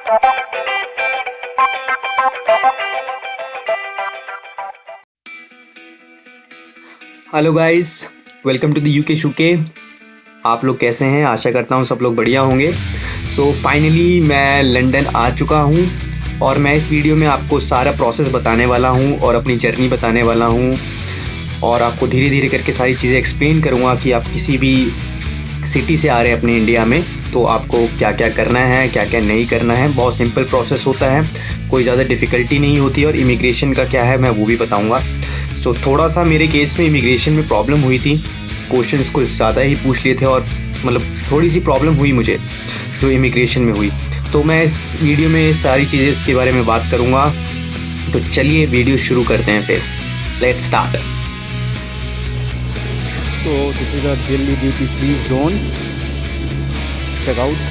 Hello guys, welcome to the UK शुके। आप लोग कैसे हैं? आशा करता हूँ सब लोग बढ़िया होंगे। सो फाइनली मैं लंदन आ चुका हूँ और मैं इस वीडियो में आपको सारा प्रोसेस बताने वाला हूँ और अपनी जर्नी बताने वाला हूँ और आपको धीरे धीरे करके सारी चीज़ें एक्सप्लेन करूँगा कि आप किसी भी सिटी से आ रहे हैं अपने इंडिया में तो आपको क्या क्या करना है, क्या क्या नहीं करना है। बहुत सिंपल प्रोसेस होता है, कोई ज़्यादा डिफ़िकल्टी नहीं होती। और इमिग्रेशन का क्या है मैं वो भी बताऊँगा। सो थोड़ा सा मेरे केस में इमिग्रेशन में प्रॉब्लम हुई थी, क्वेश्चंस कुछ ज़्यादा ही पूछ लिए थे और मतलब थोड़ी सी प्रॉब्लम हुई मुझे जो इमिग्रेशन में हुई। तो मैं इस वीडियो में सारी चीज़ें इसके बारे में बात करूँगा। तो चलिए वीडियो शुरू करते हैं, फिर let's start. So this is a Delhi duty free zone. Check out.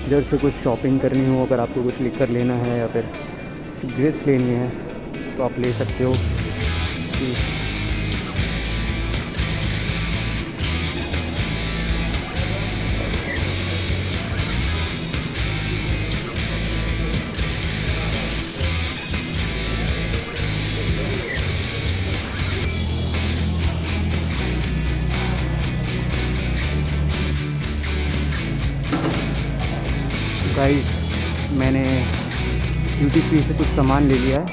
इधर से कुछ शॉपिंग करनी हो, अगर आपको कुछ लिकर लेना है या फिर सिगरेट्स लेनी है तो आप ले सकते हो। गाइस, मैंने ड्यूटी फ्री से कुछ सामान ले लिया है।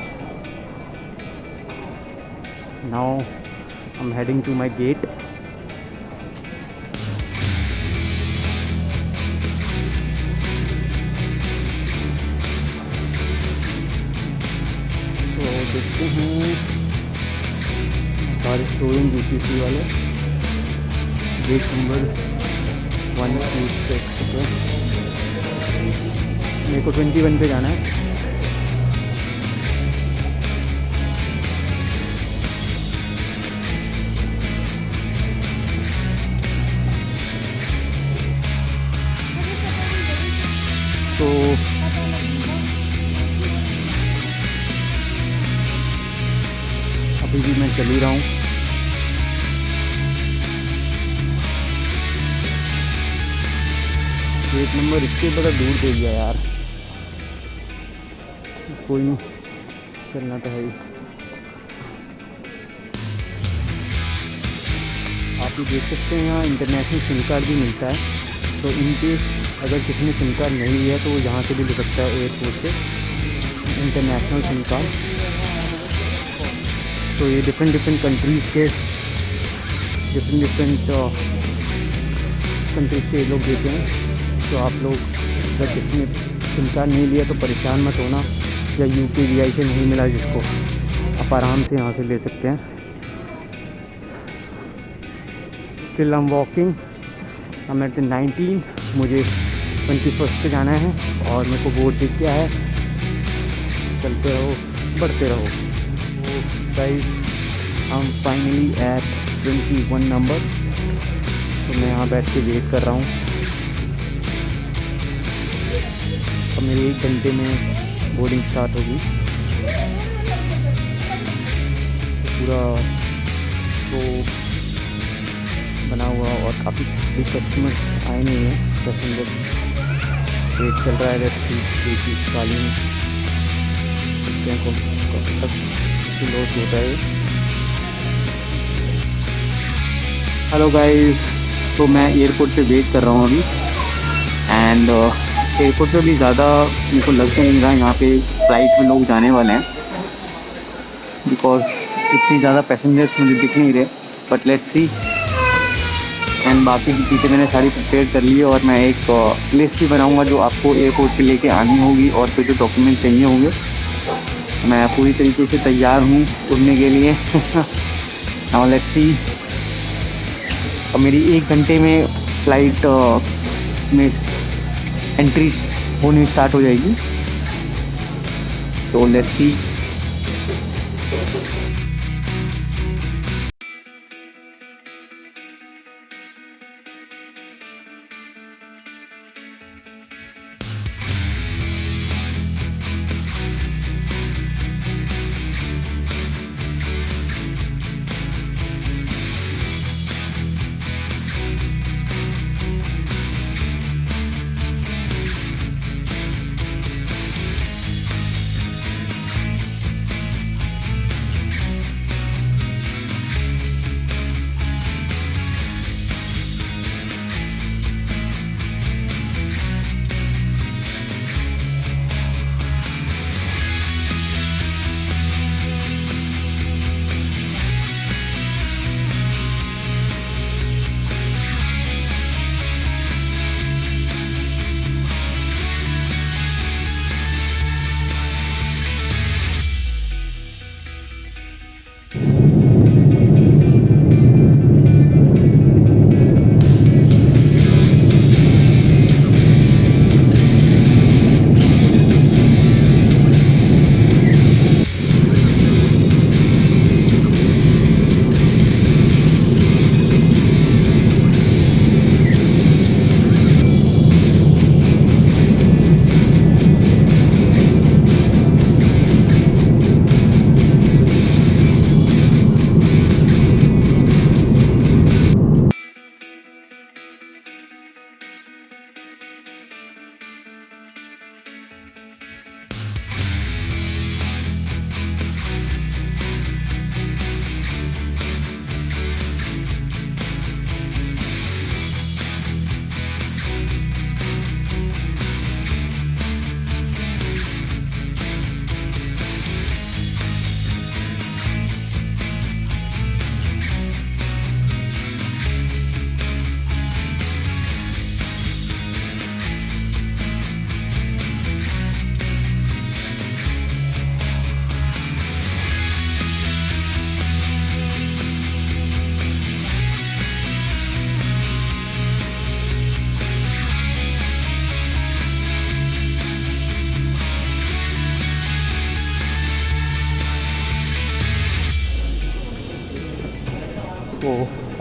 Now I am heading to my gate. तो देखते हैं सारे शोरूम ड्यूटी फ्री वाले। गेट नंबर 126 मेरे को 21 पे जाना है। तो अभी भी मैं चल ही रहा हूँ। गेट नंबर इससे बड़ा दूर दे दिया यार। कोई नहीं, चलना तो है ही। आप ये देख सकते हैं यहाँ इंटरनेशनल सिम कार्ड भी मिलता है। तो इनकेस अगर किसी ने सिम कार्ड नहीं लिया तो वो यहाँ से भी ले सकता है, एयरपोर्ट से इंटरनेशनल सिम कार्ड। तो ये डिफरेंट कंट्रीज़ के डिफरेंट कंट्रीज़ के लोग देते हैं। तो आप लोग अगर किसी ने सिम कार्ड नहीं लिया तो परेशान मत होना, या UPVI से नहीं मिला जिसको, आप आराम से यहाँ से ले सकते हैं। Still I am walking, I am at 19। मुझे 21 पे जाना है और मेरे को बोर्ड दिख गया है। चलते रहो, बढ़ते रहो। तो guys, I am finally at 21 number. तो मैं यहाँ बैठ के वेट कर रहा हूँ। अब मेरी 1 घंटे में बोर्डिंग स्टार्ट होगी। पूरा तो बना हुआ और काफ़ी कस्टमर आए नहीं हैं। पैसेंजर वेट चल रहा है। देखिए खाली को कब तक लॉस होता है। हेलो गाइस, तो मैं एयरपोर्ट पे वेट कर रहा हूँ अभी। एंड एयरपोर्ट पे भी ज़्यादा मेरे को लग तो नहीं रहा यहाँ पे फ्लाइट में लोग जाने वाले हैं, बिकॉज इतनी ज़्यादा पैसेंजर्स मुझे दिख नहीं रहे। But let's see. एंड बाकी की चीज़ें मैंने सारी प्रिपेयर कर ली है और मैं एक लिस्ट भी बनाऊँगा जो आपको एयरपोर्ट पे लेके आनी होगी और फिर जो डॉक्यूमेंट चाहिए होंगे। मैं पूरी तरीके से तैयार हूँ उड़ने के लिए। Now let's see. और मेरी 1 घंटे में फ़्लाइट में एंट्री होनी स्टार्ट हो जाएगी। तो let's see.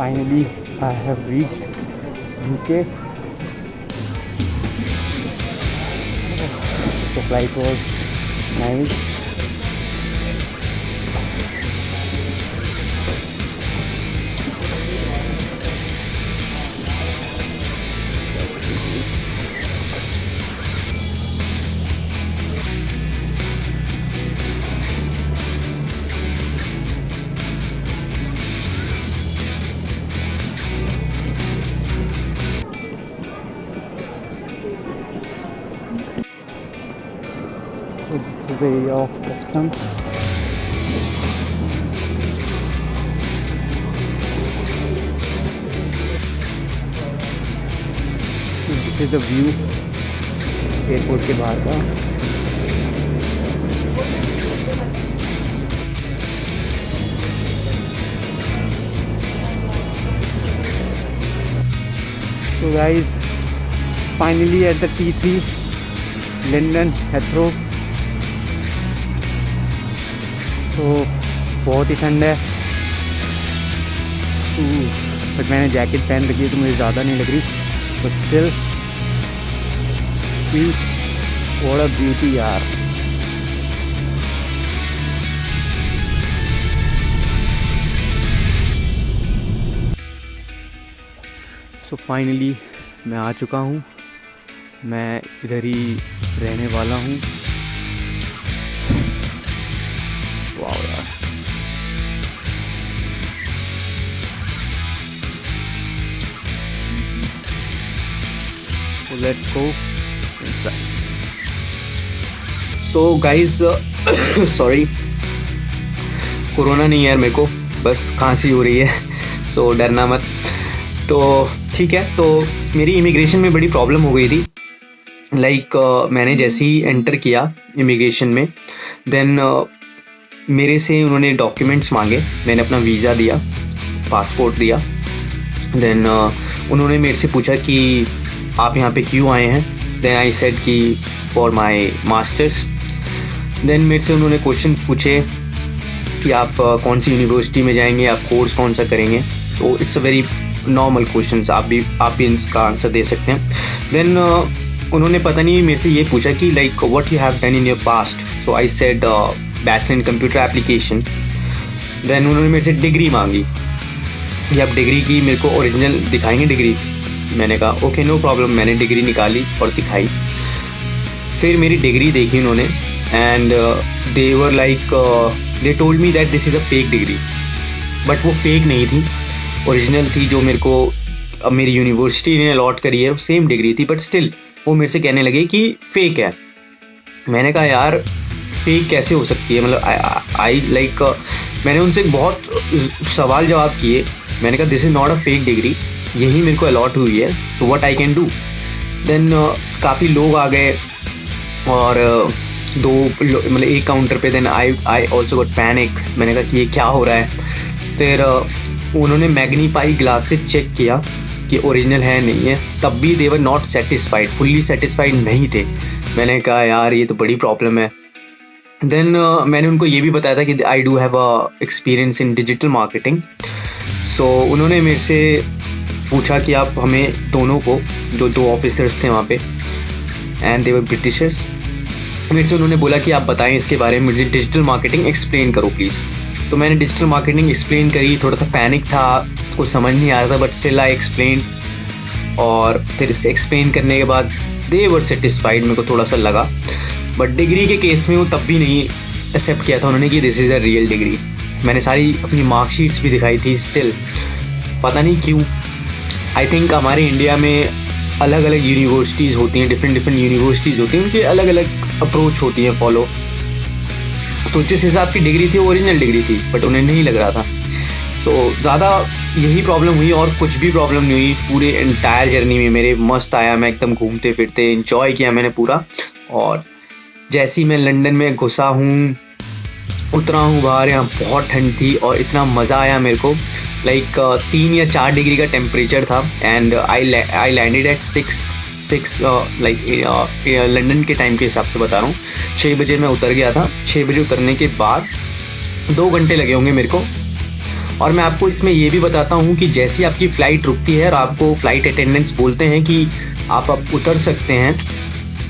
finally I have reached UK. The flight was nice. So this is the area of customs. So this is the view airport के बाहर का. So guys, finally at the T3 London Heathrow. तो बहुत ही ठंड है, but मैंने jacket पहन रखी है तो मुझे ज़्यादा नहीं लग रही. But still what a beauty यार. सो फाइनली मैं आ चुका हूँ. मैं इधर ही रहने वाला हूँ. वाओ यार. So let's go inside. So guys sorry, corona नहीं है यार, मेरे को बस खांसी हो रही है. सो डरना मत. तो ठीक है. तो मेरी इमिग्रेशन में बड़ी प्रॉब्लम हो गई थी. लाइक मैंने जैसे ही एंटर किया इमिग्रेशन में, देन मेरे से उन्होंने डॉक्यूमेंट्स मांगे. मैंने अपना वीज़ा दिया, पासपोर्ट दिया. देन उन्होंने मेरे से पूछा कि आप यहाँ पे क्यों आए हैं. देन आई सेड कि फॉर माय मास्टर्स. देन मेरे से उन्होंने क्वेश्चन पूछे कि आप कौन सी यूनिवर्सिटी में जाएंगे, आप कोर्स कौन सा करेंगे. तो it's a very normal questions, आप भी इसका आंसर दे सकते हैं. देन उन्होंने पता नहीं मेरे से ये पूछा कि like what you have done in your past. So I said bachelor in computer application. Then उन्होंने मेरे से डिग्री मांगी कि आप डिग्री की मेरे को ओरिजिनल दिखाएंगे डिग्री. मैंने कहा ओके नो प्रॉब्लम. मैंने डिग्री निकाली और दिखाई. फिर मेरी डिग्री देखी उन्होंने and they were like they told me that this is a fake degree. But वो फेक नहीं थी, ओरिजिनल थी. जो मेरे को मेरी यूनिवर्सिटी ने अलॉट करी है सेम डिग्री थी. बट स्टिल वो मेरे से कहने लगे कि फ़ेक है. मैंने कहा यार फेक कैसे हो सकती है. मतलब आई लाइक मैंने उनसे बहुत सवाल जवाब किए. मैंने कहा this is not a fake degree, यही मेरे को अलॉट हुई है. तो what I can do. Then काफ़ी लोग आ गए और मतलब एक काउंटर पे. Then I also got panic. मैंने कहा कि ये क्या हो रहा है. फिर उन्होंने मैग्नीफाई ग्लास से चेक किया कि ओरिजिनल है नहीं है. तब भी they were not satisfied, fully satisfied नहीं थे. मैंने कहा यार ये तो बड़ी प्रॉब्लम है. देन मैंने उनको ये भी बताया था कि I do have a experience in digital marketing. So उन्होंने मेरे से पूछा कि आप हमें दोनों को, जो दो ऑफिसर्स थे वहाँ पे एंड दे वर ब्रिटिशर्स, मेरे से उन्होंने बोला कि आप बताएं इसके बारे में, मुझे डिजिटल मार्केटिंग एक्सप्लेन करो प्लीज़. तो मैंने डिजिटल मार्केटिंग एक्सप्लेन करी. थोड़ा सा पैनिक था, कुछ समझ नहीं आ रहा था, बट स्टिल आई एक्सप्लेन. और फिर इससे एक्सप्लेन करने के बाद दे वर सेटिस्फाइड. मेरे को थोड़ा सा लगा. बट डिग्री के केस में वो तब भी नहीं एक्सेप्ट किया था उन्होंने कि this is a real degree. मैंने सारी अपनी मार्कशीट्स भी दिखाई थी. स्टिल पता नहीं क्यों. आई थिंक हमारे इंडिया में अलग अलग यूनिवर्सिटीज़ होती हैं, डिफरेंट यूनिवर्सिटीज़ होती हैं, उनकी अलग अलग अप्रोच होती है फॉलो. तो जिस हिसाब की डिग्री थी वो ओरिजिनल डिग्री थी, बट उन्हें नहीं लग रहा था. सो ज़्यादा यही प्रॉब्लम हुई और कुछ भी प्रॉब्लम नहीं हुई. पूरे एंटायर जर्नी में मेरे मस्त आया. मैं एकदम घूमते फिरते इंजॉय किया मैंने पूरा. और जैसे ही मैं लंदन में घुसा हूँ, उतरा हूँ बाहर, यहाँ बहुत ठंड थी और इतना मज़ा आया मेरे को. लाइक 3 या 4 डिग्री का टेम्परेचर था. And I landed eight 6 like London के टाइम के हिसाब से बता रहा हूँ. 6 बजे मैं उतर गया था. 6 बजे उतरने के बाद 2 घंटे लगे होंगे मेरे को. और मैं आपको इसमें ये भी बताता हूँ कि जैसी आपकी फ़्लाइट रुकती है और आपको फ़्लाइट अटेंडेंट्स बोलते हैं कि आप अब उतर सकते हैं,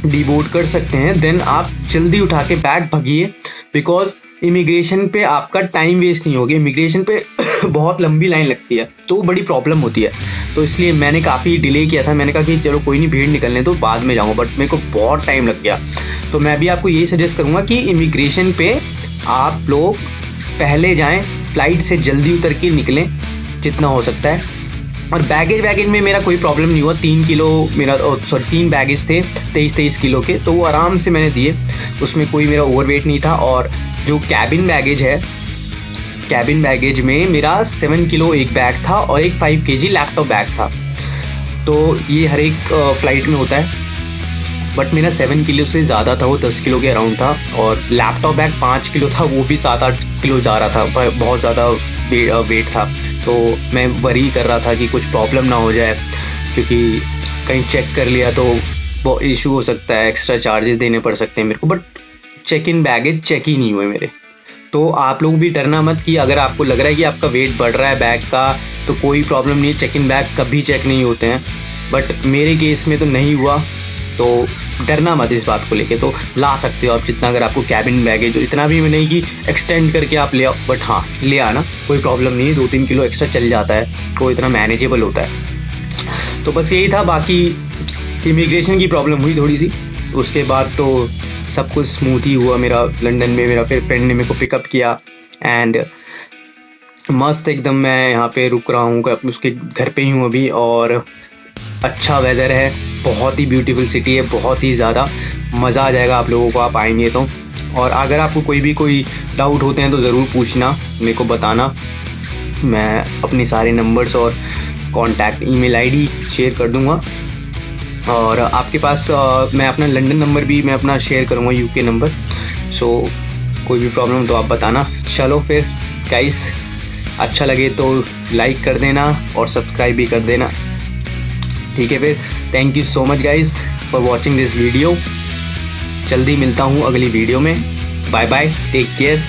डीबोर्ड कर सकते हैं, देन आप जल्दी उठा के बैग भागिए, बिकॉज इमिग्रेशन पे आपका टाइम वेस्ट नहीं होगा। इमिग्रेशन पे बहुत लंबी लाइन लगती है, तो बड़ी प्रॉब्लम होती है। तो इसलिए मैंने काफ़ी डिले किया था। मैंने कहा कि चलो कोई नहीं, भीड़ निकलने तो बाद में जाऊँगा, बट मेरे को बहुत टाइम लग गया। तो मैं भी आपको यही सजेस्ट करूँगा कि इमिग्रेशन पे आप लोग पहले जाएँ, फ़्लाइट से जल्दी उतर के निकलें जितना हो सकता है। और बैगेज में मेरा कोई प्रॉब्लम नहीं हुआ। 3 किलो मेरा, सॉरी 3 बैगेज थे 23 किलो के, तो वो आराम से मैंने दिए, उसमें कोई मेरा ओवरवेट नहीं था। और जो कैबिन बैगेज है, कैबिन बैगेज में मेरा 7 किलो एक बैग था और एक 5 kg लैपटॉप बैग था। तो ये हर एक फ़्लाइट में होता है, बट मेरा 7 किलो से ज़्यादा था, वो 10 किलो के अराउंड था। और लैपटॉप बैग 5 किलो था, वो भी 7-8 किलो जा रहा था, पर बहुत ज़्यादा वेट था। तो मैं वरी कर रहा था कि कुछ प्रॉब्लम ना हो जाए, क्योंकि कहीं चेक कर लिया तो वो इशू हो सकता है, एक्स्ट्रा चार्जेस देने पड़ सकते हैं मेरे को। But check in baggage check ही नहीं हुए मेरे। तो आप लोग भी डरना मत कि अगर आपको लग रहा है कि आपका वेट बढ़ रहा है बैग का, तो कोई प्रॉब्लम नहीं है, चेक इन बैग कभी चेक नहीं होते हैं। बट मेरे केस में तो नहीं हुआ, तो डरना मत इस बात को लेके। तो ला सकते हो आप जितना, अगर आपको कैबिन बैगेज हो, इतना भी नहीं कि एक्सटेंड करके आप ले आओ, बट हाँ ले आना, कोई प्रॉब्लम नहीं है। 2-3 किलो एक्स्ट्रा चल जाता है, वो इतना मैनेजेबल होता है। तो बस यही था। बाकी इमिग्रेशन की प्रॉब्लम हुई थोड़ी सी, उसके बाद तो सब कुछ स्मूथ ही हुआ मेरा। लंदन में मेरा फिर फ्रेंड ने मेरे को पिकअप किया एंड मस्त एकदम मैं यहाँ पे रुक रहा हूँ, उसके घर पे ही हूँ अभी। और अच्छा वेदर है, बहुत ही ब्यूटीफुल सिटी है, बहुत ही ज़्यादा मज़ा आ जाएगा आप लोगों को, आप आएंगे तो। और अगर आपको कोई डाउट होते हैं तो ज़रूर पूछना, मेरे को बताना। मैं अपने सारे नंबर्स और कॉन्टैक्ट ईमेल आईडी शेयर कर दूँगा। और आपके पास मैं अपना लंदन नंबर भी मैं अपना शेयर करूँगा, यूके नंबर। सो कोई भी प्रॉब्लम तो आप बताना। चलो फिर गाइस, अच्छा लगे तो लाइक कर देना और सब्सक्राइब भी कर देना, ठीक है। फिर thank you so much guys for watching this video. जल्दी मिलता हूँ अगली वीडियो में। Bye bye, take care.